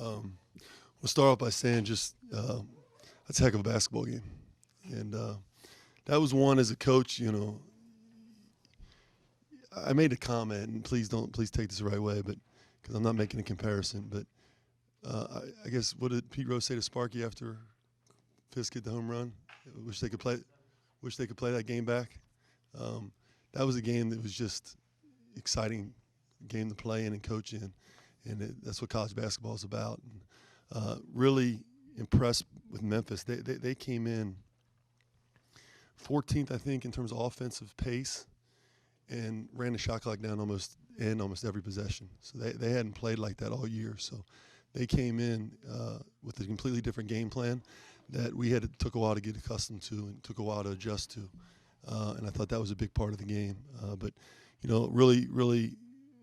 We'll start off by saying just that's a heck of a basketball game, and that was one as a coach. I made a comment, and please take this the right way, but because I'm not making a comparison, but I guess what did Pete Rose say to Sparky after Fisk hit the home run? Wish they could play that game back. That was a game that was just exciting game to play in and coach in, and that's what college basketball is about. And, really impressed with Memphis. They came in 14th, I think, in terms of offensive pace, and ran the shot clock down almost every possession. So they hadn't played like that all year. So they came in with a completely different game plan that took a while to get accustomed to and took a while to adjust to. And I thought that was a big part of the game. But really, really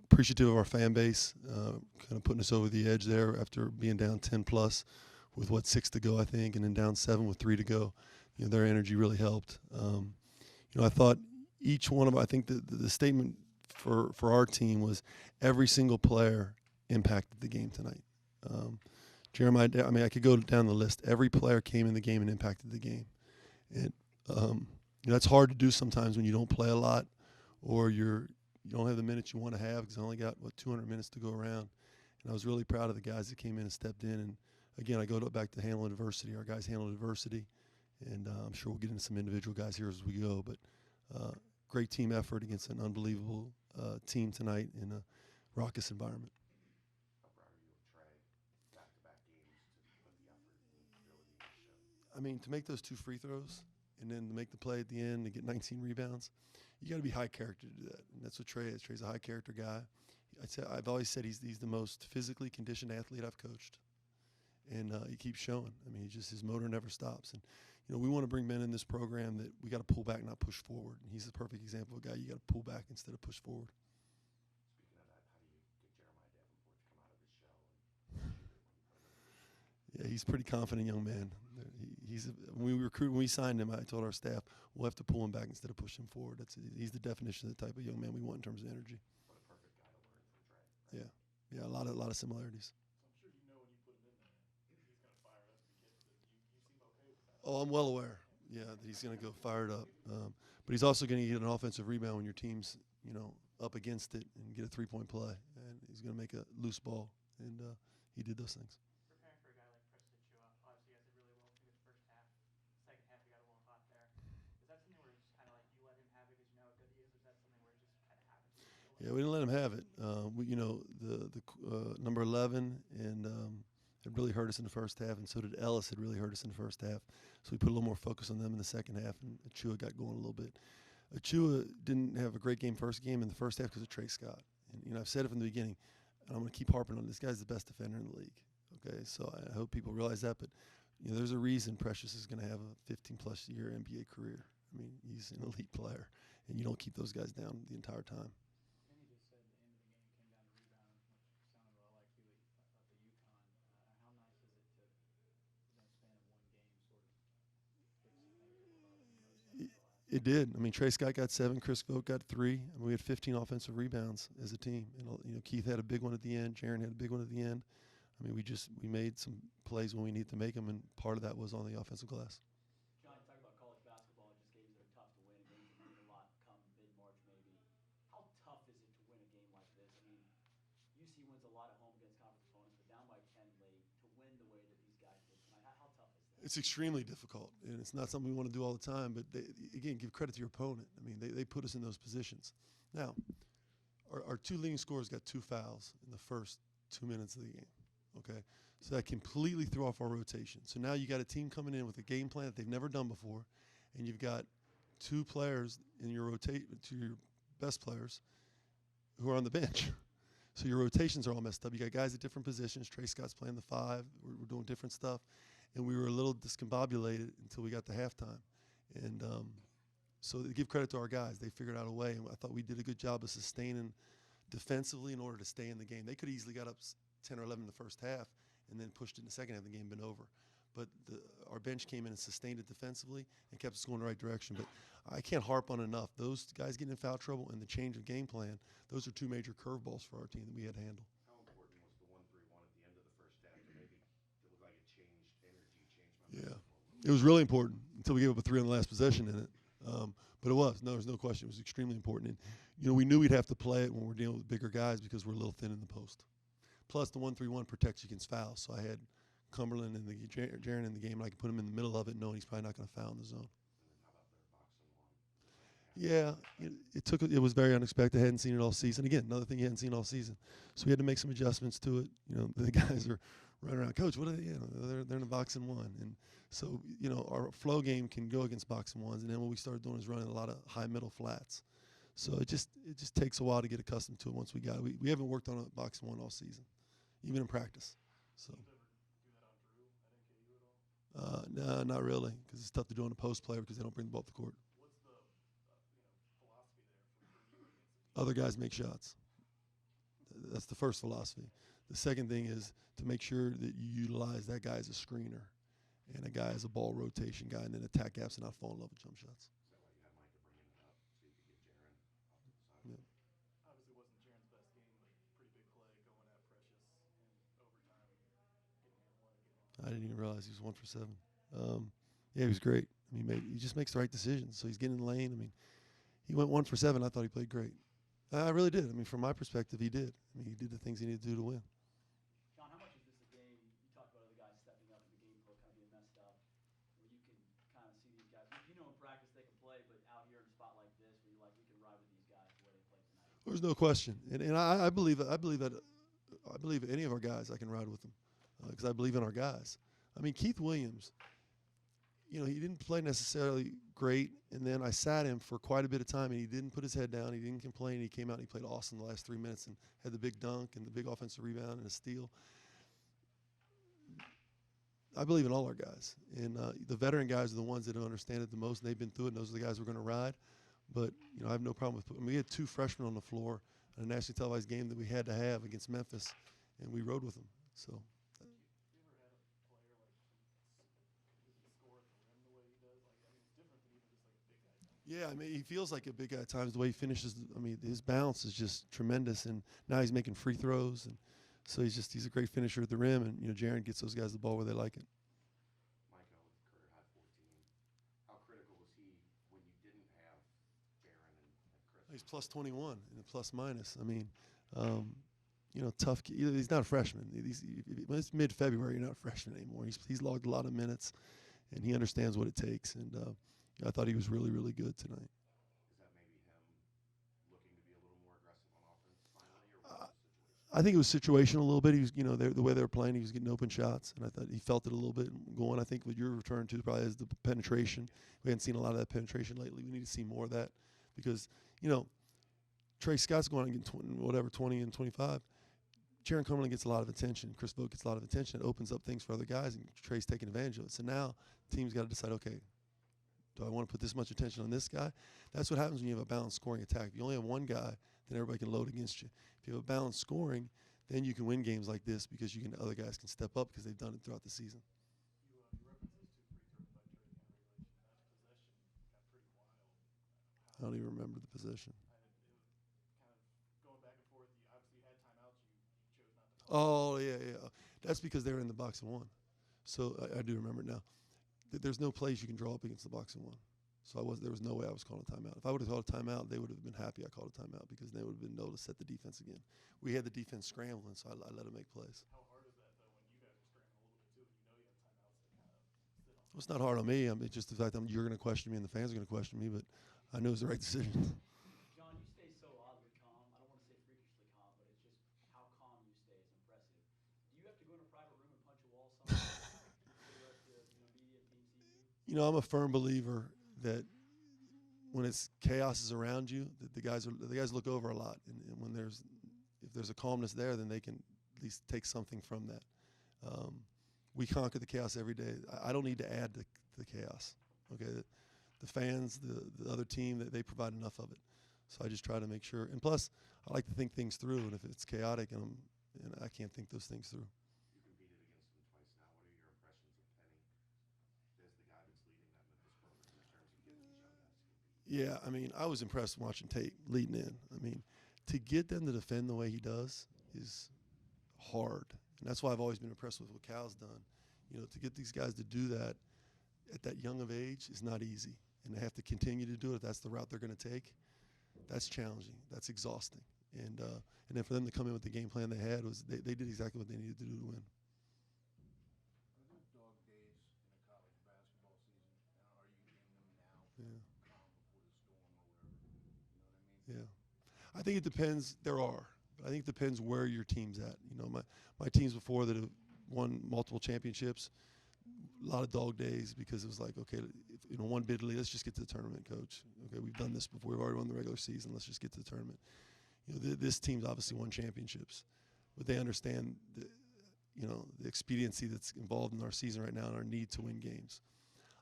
appreciative of our fan base, kind of putting us over the edge there after being down 10 plus with 6 to go, I think, and then down 7 with 3 to go. Their energy really helped. I thought each one of them, I think the statement for our team was every single player impacted the game tonight. Jeremiah, I could go down the list. Every player came in the game and impacted the game. And that's hard to do sometimes when you don't play a lot or you don't have the minutes you want to have because I only got 200 minutes to go around. And I was really proud of the guys that came in and stepped in. And again, I go back to handling adversity. Our guys handled adversity, and I'm sure we'll get into some individual guys here as we go. But great team effort against an unbelievable team tonight in a raucous environment. I mean, to make those 2 free throws and then to make the play at the end and get 19 rebounds, you got to be high character to do that. And that's what Trey is. Trey's a high character guy. I've always said he's the most physically conditioned athlete I've coached, and he keeps showing. I mean, his motor never stops. And we want to bring men in this program that we got to pull back, not push forward. And he's the perfect example of a guy you got to pull back instead of push forward. Yeah, he's a pretty confident young man. When we signed him, I told our staff we'll have to pull him back instead of push him forward. He's the definition of the type of young man we want in terms of energy. Yeah, yeah, a lot of similarities. Oh, I'm well aware. Yeah, that he's going to go fired up. But he's also going to get an offensive rebound when your team's up against it and get a 3-point play, and he's going to make a loose ball, and he did those things. Yeah, we didn't let him have it. The number 11 and it really hurt us in the first half, and so did Ellis. Had really hurt us in the first half. So we put a little more focus on them in the second half, and Achua got going a little bit. Achua didn't have a great game first game in the first half because of Trey Scott. And I've said it from the beginning, and I'm going to keep harping on this guy's the best defender in the league. Okay, so I hope people realize that. But there's a reason Precious is going to have a 15-plus year NBA career. I mean, he's an elite player, and you don't keep those guys down the entire time. It did. I mean, Trey Scott got 7, Chris Vogt got 3. I mean, we had 15 offensive rebounds as a team. And Keith had a big one at the end. Jaron had a big one at the end. I mean, we made some plays when we needed to make them, and part of that was on the offensive glass. John, you talk about college basketball and just games that are tough to win, games that mean a lot come mid-March maybe. How tough is it to win a game like this? I mean, UC wins a lot at home against conference opponents, but down by 10 late to win the way that these guys did tonight. How tough is that? It's extremely difficult, and it's not something we want to do all the time. But again, give credit to your opponent. I mean, they put us in those positions. Now, our 2 leading scorers got 2 fouls in the first 2 minutes of the game. Okay, so that completely threw off our rotation. So now you got a team coming in with a game plan that they've never done before, and you've got 2 players in your your best players who are on the bench. So your rotations are all messed up. You got guys at different positions. Trey Scott's playing the 5. We're doing different stuff. And we were a little discombobulated until we got to halftime. And so to give credit to our guys, they figured out a way. And I thought we did a good job of sustaining defensively in order to stay in the game. They could easily got up 10 or 11 in the first half and then pushed it in the second half. The game been over. But our bench came in and sustained it defensively and kept us going the right direction. But I can't harp on enough. Those guys getting in foul trouble and the change of game plan, those are 2 major curveballs for our team that we had to handle. How important was the 1-3-1 at the end of the first half to It was really important until we gave up a 3 on the last possession in it. But it was. No, there's no question. It was extremely important. And, we knew we'd have to play it when we're dealing with bigger guys because we're a little thin in the post. Plus, the 1-3-1 protects you against fouls. So I had Cumberland and Jaron in the game, and I could put him in the middle of it knowing he's probably not going to foul in the zone. Yeah, it was very unexpected. I hadn't seen it all season. Again, another thing you hadn't seen all season. So we had to make some adjustments to it. The guys are running around, Coach, what are they? They're in a box and one. And so, our flow game can go against box and ones. And then what we started doing is running a lot of high middle flats. So it just takes a while to get accustomed to it once we got it. We haven't worked on a box and one all season, even in practice. So. No, not really, because it's tough to do on a post player because they don't bring the ball up the court. Other guys make shots. That's the first philosophy. The second thing is to make sure that you utilize that guy as a screener and a guy as a ball rotation guy, and then attack gaps and not fall in love with jump shots. Is that why you had Micah bringing it up so you could get Jaron off to the side? Yeah. Obviously, it wasn't Jaron's best game, but pretty big play going at Precious in overtime, getting him one. I didn't even realize he was 1 for 7. Yeah, he was great. I mean, he just makes the right decisions. So he's getting in the lane. I mean, he went 1 for 7. I thought he played great. I really did. I mean, from my perspective, he did. I mean, he did the things he needed to do to win. John, how much is this a game? You talked about other guys stepping up in the game flow, kind of being messed up, where you can kind of see these guys. In practice they can play, but out here in a spot like this, where you're like, we can ride with these guys the way they play tonight. There's no question, and I believe that. I believe any of our guys I can ride with them because I believe in our guys. I mean, Keith Williams. He didn't play necessarily great, and then I sat him for quite a bit of time, and he didn't put his head down. He didn't complain. He came out and he played awesome the last 3 minutes and had the big dunk and the big offensive rebound and a steal. I believe in all our guys, and the veteran guys are the ones that understand it the most, and they've been through it, and those are the guys we're going to ride. But, I have no problem with we had 2 freshmen on the floor in a nationally televised game that we had to have against Memphis, and we rode with them. So. Yeah, I mean, he feels like a big guy at times. The way he finishes, I mean, his bounce is just tremendous. And now he's making free throws, and so he's a great finisher at the rim. And Jaron gets those guys the ball where they like it. Micah with career high 14. How critical was he when you didn't have Jaron and Chris? He's plus 21 and a plus minus. I mean, tough. He's not a freshman. When it's mid-February, you're not a freshman anymore. He's logged a lot of minutes, and he understands what it takes. And I thought he was really, really good tonight. Is that maybe him looking to be a little more aggressive on offense finally, or was it situational? I think it was situational a little bit. He was, the way they were playing, he was getting open shots, and I thought he felt it a little bit going. I think what you're referring to probably is the penetration. We hadn't seen a lot of that penetration lately. We need to see more of that because, Trey Scott's going and getting 20 and 25. Jaron Cumberland gets a lot of attention. Chris Vogt gets a lot of attention. It opens up things for other guys, and Trey's taking advantage of it. So now the team's got to decide, okay, do I want to put this much attention on this guy? That's what happens when you have a balanced scoring attack. If you only have one guy, then everybody can load against you. If you have a balanced scoring, then you can win games like this because other guys can step up because they've done it throughout the season. You referenced those 2 free throws by Trey in regulation. That possession got pretty wild. I don't even remember the possession. It was kind of going back and forth. You obviously had timeouts. You chose not to. Oh, yeah. That's because they were in the box and one. So I do remember it now. There's no place you can draw up against the box and one. So there was no way I was calling a timeout. If I would have called a timeout, they would have been happy I called a timeout because they would have been able to set the defense again. We had the defense scrambling, so I let them make plays. How hard is that, though, when you guys are scrambling a little bit, too, and you have timeouts to kind of sit on? Well, it's not hard on me. It's just the fact that you're going to question me and the fans are going to question me, but I knew it was the right decision. John, you stay so oddly calm. I don't want to say freakishly calm, but it's just how calm you stay is impressive. Do you have to go in a private room and punch a wall somewhere? I'm a firm believer that when chaos is around you, that the guys look over a lot, and if there's a calmness there, then they can at least take something from that. We conquer the chaos every day. I don't need to add to the chaos. Okay, the fans, the other team, they provide enough of it. So I just try to make sure. And plus, I like to think things through. And if it's chaotic and I can't think those things through. Yeah, I mean, I was impressed watching Tate leading in. I mean, to get them to defend the way he does is hard. And that's why I've always been impressed with what Cal's done. To get these guys to do that, at that young of age is not easy, and they have to continue to do it. If that's the route they're going to take, that's challenging. That's exhausting. And then for them to come in with the game plan they had was they did exactly what they needed to do to win. Are there dog days in a college basketball season? Are you in them now? Yeah. Calm before the storm or whatever. You know what I mean? Yeah. I think it depends. There are. But I think it depends where your team's at. You know, my teams before that have won multiple championships, a lot of dog days because it was like, okay, if, one bid lead, let's just get to the tournament, coach. Okay, we've done this before. We've already won the regular season. Let's just get to the tournament. This team's obviously won championships, but they understand the expediency that's involved in our season right now and our need to win games.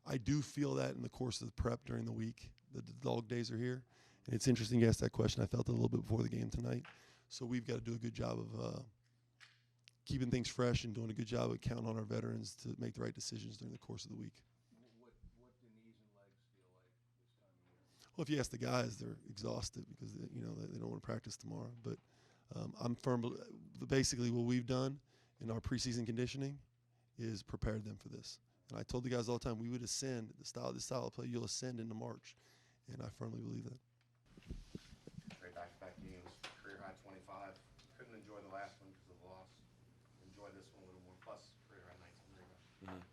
I do feel that in the course of the prep during the week, that the dog days are here. And it's interesting you asked that question. I felt it a little bit before the game tonight. So we've got to do a good job of keeping things fresh and doing a good job of counting on our veterans to make the right decisions during the course of the week. What do knees and legs feel like this time of year? Well, if you ask the guys, they're exhausted because they don't want to practice tomorrow. But I'm firm. Basically, what we've done in our preseason conditioning is prepared them for this. And I told the guys all the time we would ascend this style of play. You'll ascend into March, and I firmly believe that. Great back-to-back games, career high 25. Couldn't enjoy the last one because of the loss. Enjoy this one a little more. Plus, career high 19 rebounds.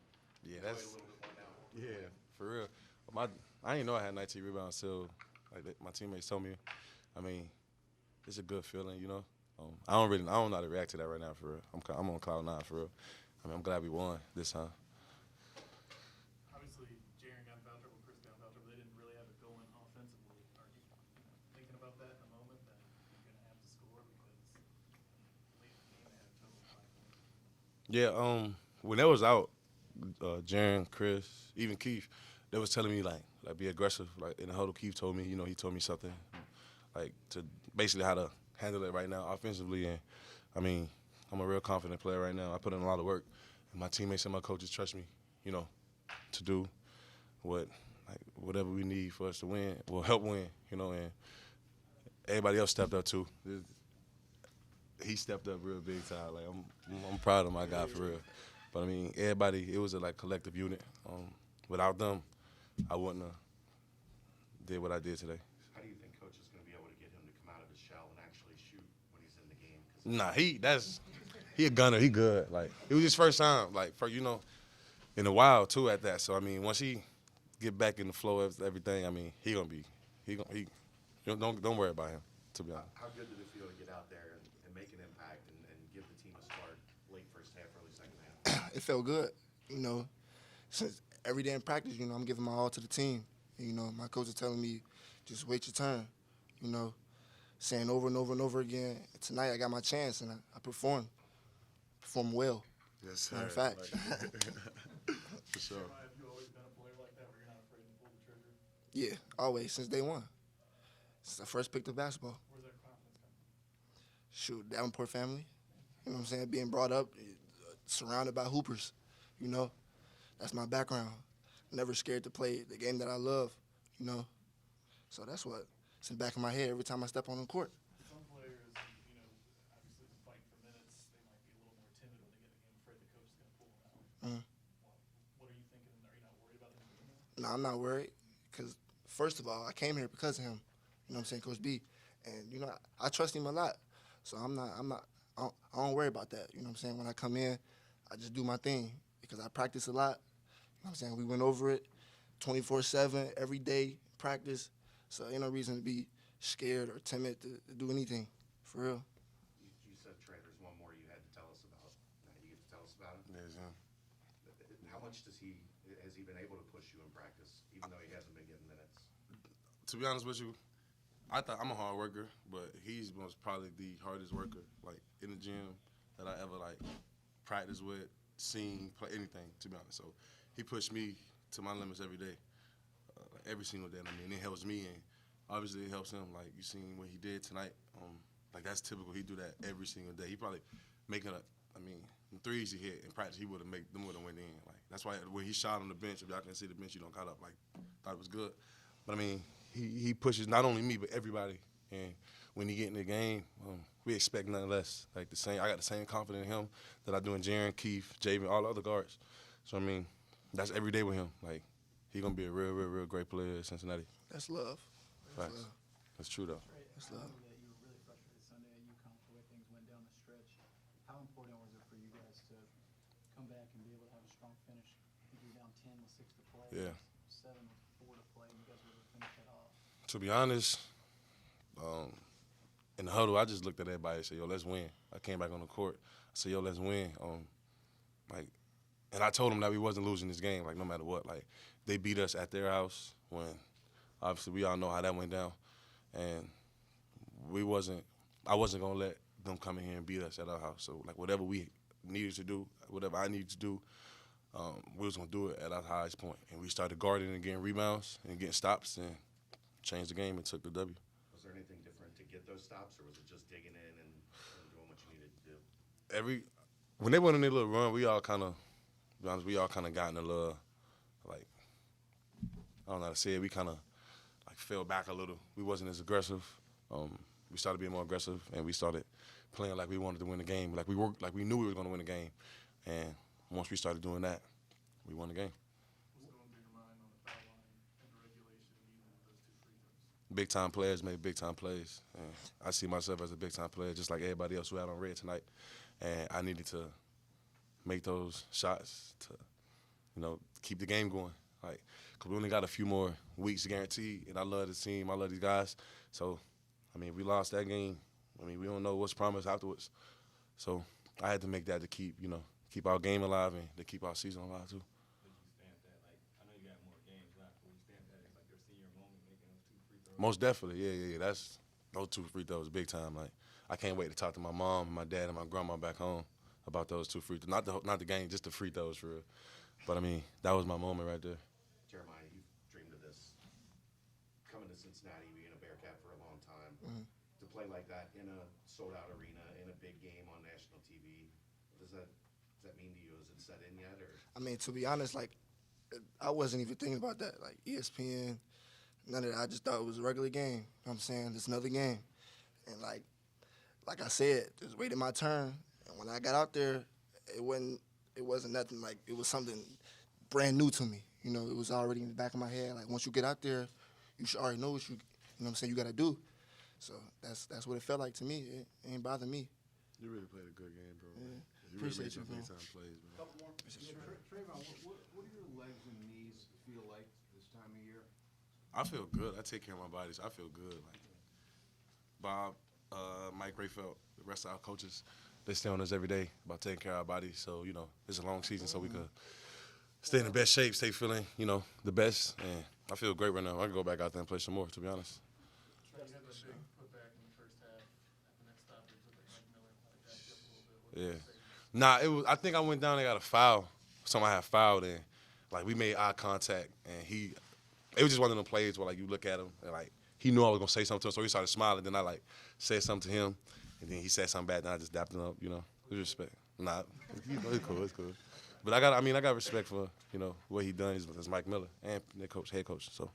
Yeah, Enjoy that's it a little bit more now. yeah, for real. I didn't know I had 19 rebounds until my teammates told me. I mean, it's a good feeling, you know. I don't know how to react to that right now, for real. I'm on cloud 9, for real. I mean, I'm glad we won this time. Obviously, Jaren got foul trouble, Chris got foul trouble. They didn't really have it going offensively. Are you thinking about that in a moment that you're going to have to score because late in the game they had a total of 5 points? Yeah, when they was out, Jaren, Chris, even Keith, they was telling me like be aggressive. Like in the huddle, Keith told me, he told me something, like to basically how to handle it right now offensively. And I mean, I'm a real confident player right now. I put in a lot of work, and my teammates and my coaches trust me, to do whatever we need for us to win, well, help win, and everybody else stepped up too. He stepped up real big time. Like I'm proud of my guy for real. But I mean, everybody, it was a collective unit. Without them, I wouldn't have did what I did today. How do you think Coach is going to be able to get him to come out of his shell and actually shoot when he's in the game? 'Cause He a gunner. He good. Like it was his first time, in a while too at that. So I mean, once he get back in the flow of everything, I mean, don't worry about him. To be honest. How good did it feel to get out there and make an impact and give the team a start late first half, early second half? It felt good, Since every day in practice, I'm giving my all to the team. My coach is telling me, just wait your turn, saying over and over and over again. Tonight I got my chance, and I performed well. Yes, sir. Matter of fact. For sure. Have you always been a player like that where you're not afraid to pull the trigger? Yeah, always, since day one. Since I first picked up basketball. Where's that confidence coming from? Shoot, Davenport family. You know what I'm saying? Being brought up, surrounded by hoopers, That's my background. Never scared to play the game that I love, So that's it's in the back of my head every time I step on the court. Some players, obviously fighting for minutes, they might be a little more timid when they get in the game, afraid the coach is going to pull them out. What are you thinking? Are you not worried about them doing that? No, I'm not worried because, first of all, I came here because of him. You know what I'm saying, Coach B. And, I trust him a lot. So I don't worry about that. You know what I'm saying? When I come in, I just do my thing because I practice a lot. You know what I'm saying? We went over it 24/7, every day, practice. So ain't no reason to be scared or timid to do anything, for real. You said, Trey, there's one more you had to tell us about. Now you get to tell us about it. Yes, yeah. How much has he been able to push you in practice, even though he hasn't been getting minutes? To be honest with you, I thought I'm a hard worker, but he's most probably the hardest worker, in the gym that I ever practice with, seen, play anything. To be honest, so he pushed me to my limits every day, every single day. I mean, it helps me, and obviously it helps him. Like you seen what he did tonight. That's typical. He do that every single day. He probably making the threes he hit in practice, he would have went in. That's why when he shot on the bench, if y'all can see the bench, you don't caught up. Thought it was good. But I mean, he pushes not only me but everybody. And when he get in the game, we expect nothing less. I got the same confidence in him that I do in Jaren, Keith, Javen, all the other guards. So I mean, that's every day with him. Like, he gonna be a real, real, real great player at Cincinnati. That's love. That's Facts. love. That's true though. Trey, That's I love. know that you were really frustrated Sunday at UConn the way things went down the stretch. How important was it for you guys to come back and be able to have a strong finish? I think you were down 10 with 6 to play. Yeah. 7 with 4 to play. You guys were able to finish that off. To be honest, in the huddle, I just looked at everybody and said, "Yo, let's win." I came back on the court. I said, "Yo, let's win." And I told them that we wasn't losing this game, like no matter what. Like, they beat us at their house when, obviously, we all know how that went down, and I wasn't gonna let them come in here and beat us at our house. So like whatever we needed to do, whatever I needed to do, we was gonna do it at our highest point. And we started guarding and getting rebounds and getting stops and changed the game and took the W. Was there anything different to get those stops, or was it just digging in and doing what you needed to do? When they went on their little run, we all kind of got in a little, like, I don't know how to say it. We kind of like fell back a little. We wasn't as aggressive. We started being more aggressive, and we started playing like we wanted to win the game. Like we knew we were going to win the game. And once we started doing that, we won the game. What's going through your mind on the foul line and the regulation, even with those 2 free throws? Big time players make big time plays. And I see myself as a big time player, just like everybody else who had on red tonight. And I needed to make those shots to, keep the game going. Like, 'cause we only got a few more weeks guaranteed, and I love the team. I love these guys. So, we lost that game. We don't know what's promised afterwards. So I had to make that to keep our game alive and to keep our season alive too. Would you stamp that? Like, I know you got more games left, but would you stamp that as like their senior moment, making those 2 free throws? Most definitely, yeah. That's those 2 free throws, big time. Like, I can't wait to talk to my mom, and my dad, and my grandma back home about those 2 free throws. Not the game, just the free throws for real. But that was my moment right there. Jeremiah, you've dreamed of this. Coming to Cincinnati, being a Bearcat for a long time, to play like that in a sold-out arena, in a big game on national TV, what does that mean to you? Is it set in yet, or? To be honest, like, I wasn't even thinking about that. Like, ESPN, none of that. I just thought it was a regular game. You know what I'm saying? It's another game. And, like I said, just waited my turn. And when I got out there, it wasn't nothing. Like, it was something brand new to me. It was already in the back of my head. Like, once you get out there, you should already know what you got to do. So that's what it felt like to me. It ain't bothered me. You really played a good game, bro. Yeah. You Appreciate really you, made bro. some big time plays, man. Couple more. Trevon, what do your legs and knees feel like this time of year? I feel good. I take care of my bodies. I feel good. Like, Bob, Mike Rayfeld, the rest of our coaches, they stay on us every day about taking care of our bodies. So, it's a long season, so we could stay in the best shape, stay feeling, the best. And I feel great right now. I can go back out there and play some more, to be honest. Trey, you had that big putback in the first half. At the next stoppage, looked like Mike Miller might have jacked you up a little bit. What did you say? Nah, I think I went down and got a foul. Somebody had fouled, and like we made eye contact, and it was just one of them plays where like you look at him and like he knew I was gonna say something to him, so he started smiling. Then I like said something to him, and then he said something back, and I just dapped him up. With respect. Nah, it's cool. But I got respect for what he done as Mike Miller and the head coach. So.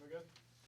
We good?